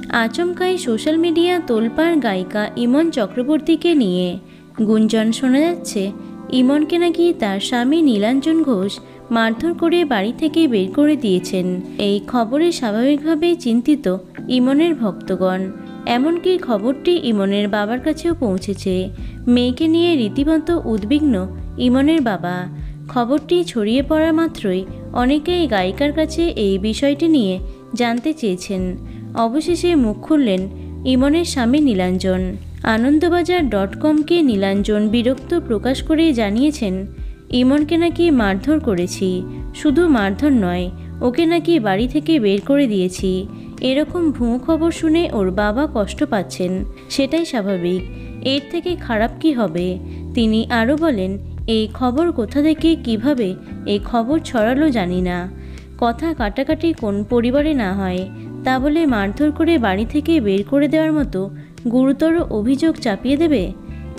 আচমকাই social media তোলপাড় গায়িকা ইমন চক্রবর্তীকে নিয়ে। গুঞ্জন শোনা যাচ্ছে ইমনকে নাকি তার স্বামী নীলাঞ্জন ঘোষ মারধর করে বাড়ি থেকে বের করে দিয়েছেন। এই খবরে স্বাভাবিকভাবেই চিন্তিত ইমনের ভক্তগণ। এমনকি খবরটি ইমনের বাবার কাছেও পৌঁছেছে। মেয়েকে নিয়ে রীতিমতো উদ্বিগ্ন ইমনের বাবা। খবরটি ছড়িয়ে পড়া মাত্রই অনেকেই গায়িকার কাছে এই বিষয়টি নিয়ে জানতে চেয়েছেন। অবশেষে মুখ খুললেন ইমনের স্বামী নীলাঞ্জন। আনন্দবাজার.com-কে নীলাঞ্জন বিরক্ত প্রকাশ করে জানিয়েছেন, ইমনকে নাকি মারধর করেছি, শুধু মারধর নয়, ওকে নাকি বাড়ি থেকে বের করে দিয়েছি। এরকম ভুয়ো খবর শুনে ওর বাবা কষ্ট পাচ্ছেন, সেটাই স্বাভাবিক, এর থেকে খারাপ কি হবে। তিনি আরও বলেন, এই খবর কোথা থেকে কিভাবে এই খবর ছড়ালো জানি না। কথা কাটাকাটি কোন পরিবারে না হয়, তা বলে মারধর করে বাড়ি থেকে বের করে দেওয়ার মতো গুরুতর অভিযোগ চাপিয়ে দেবে।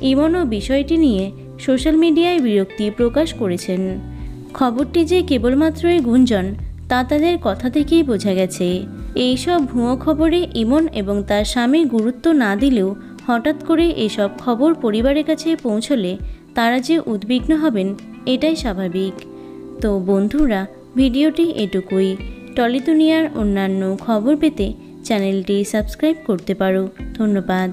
ইমনও বিষয়টি নিয়ে সোশ্যাল মিডিয়ায় বিরক্তি প্রকাশ করেছেন। খবরটি যে কেবলমাত্রই গুঞ্জন তা তাদের কথা থেকেই বোঝা গেছে। এইসব ভুয়ো খবরে ইমন এবং তার স্বামী গুরুত্ব না দিলেও হঠাৎ করে এসব খবর পরিবারের কাছে পৌঁছলে তারা যে উদ্বিগ্ন হবেন এটাই স্বাভাবিক। তো বন্ধুরা, ভিডিওটি এটুকুই। টলি দুনিয়ার অন্যান্য খবর পেতে চ্যানেলটি সাবস্ক্রাইব করতে পারো। ধন্যবাদ।